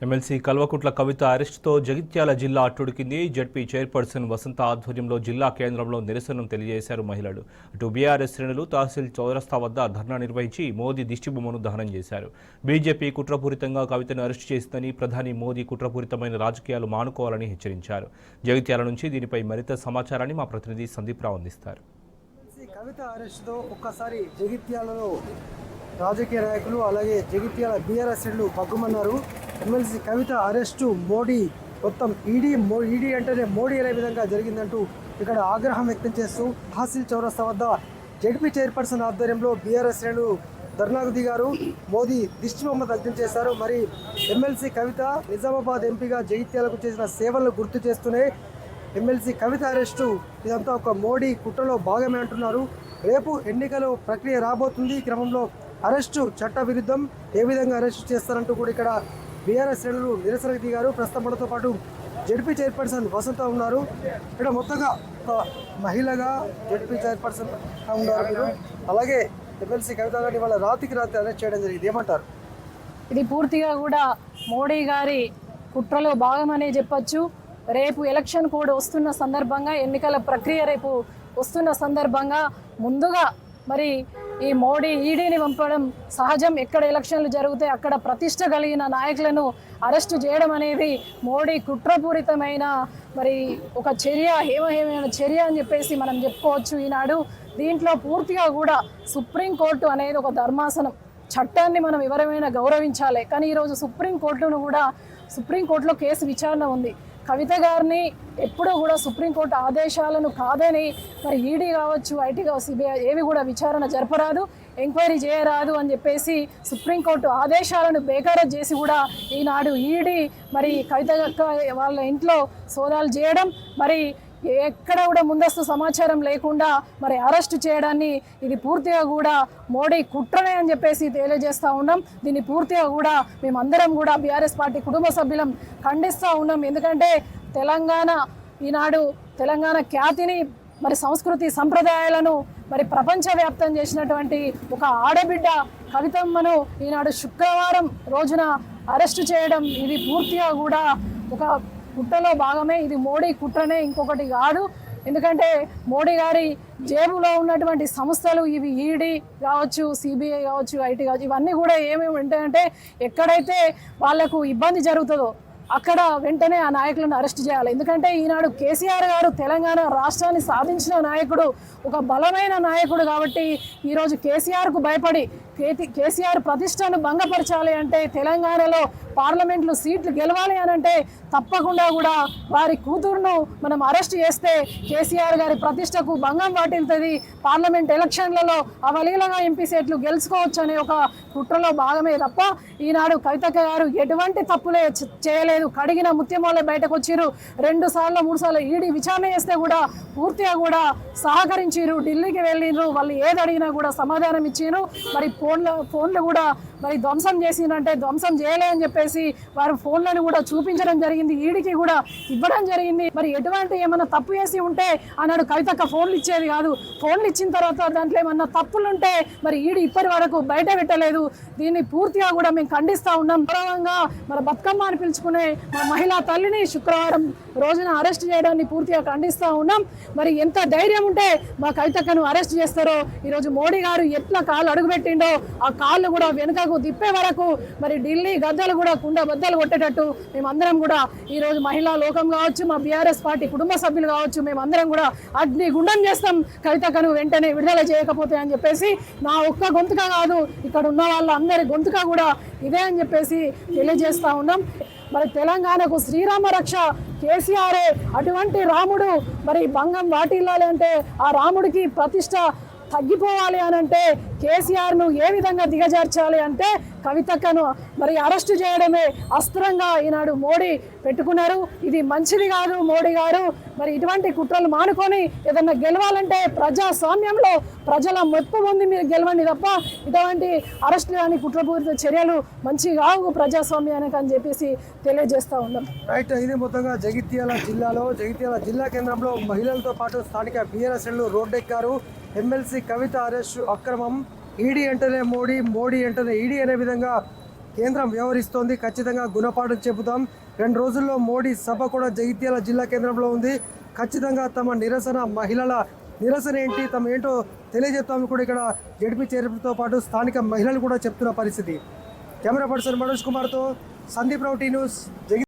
MLC Kalvakuntla Kavitha అరెస్టుతో Jagtial జిల్లా అట్టుడికింది. ZP chairperson వసంత ఆధ్వర్యంలో జిల్లా కేంద్రంలో నిరసన తెలియజేశారు మహిళలు. అటు బీఆర్ఎస్ శ్రేణులు తహసీల్ చౌరస్తా వద్ద ధర్నా నిర్వహించి మోదీ దిష్టిబొమ్మను దహనం చేశారు. బీజేపీ కుట్రపూరితంగా కవితను అరెస్టు చేసిందని, ప్రధాని మోదీ కుట్రపూరితమైన రాజకీయాలు మానుకోవాలని హెచ్చరించారు. జగిత్యాల నుంచి దీనిపై మరింత సమాచారాన్ని మా ప్రతినిధి సందీప్ రావు అందిస్తారు. కవిత అరెస్టుతో ఒక్కసారి జగిత్యాలలో రాజకీయ నాయకులు అలాగే జగిత్యాల బీఆర్ఎస్ శ్రేణులు పగ్గుమన్నారు. ఎమ్మెల్సీ కవిత అరెస్టు మోడీ మొత్తం ఈడీ అంటేనే మోడీ అనే విధంగా జరిగిందంటూ ఇక్కడ ఆగ్రహం వ్యక్తం చేస్తూ తహసీల్ చౌరస్తా వద్ద జడ్పీ చైర్పర్సన్ ఆధ్వర్యంలో బీఆర్ఎస్ శ్రేణులు ధర్నాకు దిగారు. మోదీ దిష్టిబొమ్మ దగ్ధం చేశారు. మరి ఎమ్మెల్సీ కవిత నిజామాబాద్ ఎంపీగా జగిత్యాలకు చేసిన సేవలను గుర్తు చేస్తూనే ఎమ్మెల్సీ కవిత అరెస్టు ఇదంతా ఒక మోడీ కుట్రలో భాగమే అంటున్నారు. రేపు ఎన్నికల ప్రక్రియ రాబోతుంది. ఈ క్రమంలో అరెస్టు చట్ట విరుద్ధం, ఏ విధంగా అరెస్టు చేస్తారంటూ కూడా ఇక్కడ బీఆర్ఎస్ శ్రేణులు నిరసనకు దిగారు. ప్రస్తుతం మనతో పాటు జడ్పీ చైర్పర్సన్ వసంత ఉన్నారు. ఇక్కడ మొత్తంగా ఒక మహిళగా జడ్పీ చైర్పర్సన్ ఉన్నారు మీరు, అలాగే ఎమ్మెల్సీ కవిత గారిని వాళ్ళ రాత్రికి రాత్రి అరెస్ట్ చేయడం జరిగింది, ఏమంటారు? ఇది పూర్తిగా కూడా మోడీ గారి కుట్రలో భాగమనే చెప్పచ్చు. రేపు ఎలక్షన్ కోడ్ వస్తున్న సందర్భంగా, ఎన్నికల ప్రక్రియ రేపు వస్తున్న సందర్భంగా ముందుగా మరి ఈ మోడీ ఈడీని పంపడం సహజం. ఎక్కడ ఎలక్షన్లు జరిగితే అక్కడ ప్రతిష్ట కలిగిన నాయకులను అరెస్టు చేయడం అనేది మోడీ కుట్రపూరితమైన మరి ఒక చర్య, హేమహేమైన చర్య అని చెప్పేసి మనం చెప్పుకోవచ్చు. ఈనాడు దీంట్లో పూర్తిగా కూడా సుప్రీంకోర్టు అనేది ఒక ధర్మాసనం, చట్టాన్ని మనం ఎవరైనా గౌరవించాలి. కానీ ఈరోజు సుప్రీంకోర్టులో కేసు విచారణ ఉంది. కవిత గారిని ఎప్పుడూ కూడా సుప్రీంకోర్టు ఆదేశాలను కాదని మరి ఈడీ కావచ్చు, ఐటీ కావచ్చు, సిబిఐ ఏవి కూడా విచారణ జరపరాదు, ఎంక్వైరీ చేయరాదు అని చెప్పేసి సుప్రీంకోర్టు ఆదేశాలను బేఖాతరు చేసి కూడా ఈనాడు ఈడీ మరి కవిత వాళ్ళ ఇంట్లో సోదాలు చేయడం, మరి ఎక్కడ కూడా ముందస్తు సమాచారం లేకుండా మరి అరెస్ట్ చేయడాన్ని ఇది పూర్తిగా కూడా మోడీ కుట్రనే అని చెప్పేసి తెలియజేస్తూ ఉన్నాం. దీన్ని పూర్తిగా కూడా మేమందరం కూడా బీఆర్ఎస్ పార్టీ కుటుంబ సభ్యులం ఖండిస్తూ ఉన్నాం. ఎందుకంటే ఈనాడు తెలంగాణ ఖ్యాతిని మరి సంస్కృతి సంప్రదాయాలను మరి ప్రపంచవ్యాప్తం చేసినటువంటి ఒక ఆడబిడ్డ కవితమ్మను ఈనాడు శుక్రవారం రోజున అరెస్టు చేయడం ఇది పూర్తిగా కూడా ఒక కుట్రలో భాగమే. ఇది మోడీ కుట్రనే, ఇంకొకటి కాదు. ఎందుకంటే మోడీ గారి జేబులో ఉన్నటువంటి సంస్థలు ఇవి ఈడీ కావచ్చు, సిబిఐ కావచ్చు, ఐటీ కావచ్చు, ఇవన్నీ కూడా ఏమేమి ఉంటాయంటే ఎక్కడైతే వాళ్లకు ఇబ్బంది జరుగుతుందో అక్కడ వెంటనే ఆ నాయకులను అరెస్ట్ చేయాలి. ఎందుకంటే ఈనాడు కేసీఆర్ గారు తెలంగాణ రాష్ట్రాన్ని సాధించిన నాయకుడు, ఒక బలమైన నాయకుడు. కాబట్టి ఈరోజు కేసీఆర్కు భయపడి కేసీఆర్ ప్రతిష్టను భంగపరచాలి అంటే, తెలంగాణలో పార్లమెంట్లో సీట్లు గెలవాలి అని అంటే తప్పకుండా కూడా వారి కూతురును మనం అరెస్ట్ చేస్తే కేసీఆర్ గారి ప్రతిష్టకు భంగం వాటిల్తుంది. పార్లమెంట్ ఎలక్షన్లలో అవలీలగా ఎంపీ సీట్లు గెలుచుకోవచ్చు అనే ఒక కుట్రలో భాగమే తప్ప ఈనాడు కవితక్క గారు ఎటువంటి తప్పులే చేయలేదు. కడిగిన ముత్యమోలే బయటకు వచ్చిరు. 2 సార్లు 3 సార్లు ఈడీ విచారణ చేస్తే కూడా పూర్తిగా కూడా సహకరించారు. ఢిల్లీకి వెళ్ళిరు, వాళ్ళు ఏది అడిగినా కూడా సమాధానం ఇచ్చారు. మరి ఫోన్లు కూడా మరి ధ్వంసం చేసిందంటే ధ్వంసం చేయలే అని చెప్పేసి వారు ఫోన్లను కూడా చూపించడం జరిగింది, ఈడీకి కూడా ఇవ్వడం జరిగింది. మరి ఎటువంటి ఏమన్నా తప్పు చేసి ఉంటే ఆనాడు కవితక్క ఫోన్లు ఇచ్చేది కాదు. ఫోన్లు ఇచ్చిన తర్వాత దాంట్లో ఏమన్నా తప్పులుంటే మరి ఈడీ ఇప్పటి వరకు బయట పెట్టలేదు. దీన్ని పూర్తిగా కూడా మేము ఖండిస్తూ ఉన్నాం. గౌరవంగా మన బతుకమ్మ అని పిలుచుకునే మన మహిళా తల్లిని శుక్రవారం రోజున అరెస్ట్ చేయడాన్ని పూర్తిగా ఖండిస్తూ ఉన్నాం. మరి ఎంత ధైర్యం ఉంటే మా కవితక్కను అరెస్ట్ చేస్తారో, ఈరోజు మోడీ గారు ఎట్లా కాళ్ళు అడుగుపెట్టిండో ఆ కాళ్ళు కూడా వెనుకకు దిప్పే వరకు మరి ఢిల్లీ గద్దలు కూడా కుండ బద్దలు కొట్టేటట్టు మేమందరం కూడా ఈరోజు మహిళా లోకం కావచ్చు, మా బీఆర్ఎస్ పార్టీ కుటుంబ సభ్యులు కావచ్చు, మేమందరం కూడా అగ్ని గుండం చేస్తాం కవితక్కను వెంటనే విడుదల చేయకపోతే అని చెప్పేసి. నా ఒక్క గొంతుక కాదు, ఇక్కడ ఉన్న వాళ్ళందరి గొంతుక కూడా ఇదే అని చెప్పేసి తెలియజేస్తూ ఉన్నాం. మరి తెలంగాణకు శ్రీరామ రక్ష కేసీఆరే. అటువంటి రాముడు మరి భంగం వాటిల్లాలి అంటే, ఆ రాముడికి ప్రతిష్ట తగ్గిపోవాలి అని అంటే కేసీఆర్ను ఏ విధంగా దిగజార్చాలి అంటే కవితక్కను మరి అరెస్టు చేయడమే అస్త్రంగా ఈనాడు మోడీ పెట్టుకున్నారు. ఇది మంచిది కాదు. మోడీ గారు మరి ఇటువంటి కుట్రలు మానుకొని ఏదన్నా గెలవాలంటే ప్రజాస్వామ్యంలో ప్రజల మెప్పు పొంది మీరు గెలవండి తప్ప ఇటువంటి అరెస్టులు కానీ కుట్రపూరిత చర్యలు మంచివి కావు ప్రజాస్వామ్యానికి అని చెప్పేసి తెలియజేస్తూ ఉన్నాం. రైట్, ఇది మొత్తంగా జగిత్యాల జిల్లా కేంద్రంలో మహిళలతో పాటు స్థానిక బీఆర్ఎస్ శ్రేణులు రోడ్డెక్కారు. ఎమ్మెల్సీ కవిత అరెస్టు అక్రమం, ఈడీ అంటేనే మోడీ, మోడీ అంటేనే ఈడీ అనే విధంగా కేంద్రం వ్యవహరిస్తోంది. ఖచ్చితంగా గుణపాఠం చెబుతాం. 2 రోజుల్లో మోడీ సభ కూడా జగిత్యాల జిల్లా కేంద్రంలో ఉంది. ఖచ్చితంగా తమ నిరసన, మహిళల నిరసన ఏంటి, తమ ఏంటో తెలియజెప్తామని కూడా ఇక్కడ జడ్పీ చైర్మన్తో పాటు స్థానిక మహిళలు కూడా చెప్తున్న పరిస్థితి. కెమెరా పర్సన్ మనోజ్ కుమార్తో సందీప్ రావు, టీ న్యూస్, జగిత్యాల.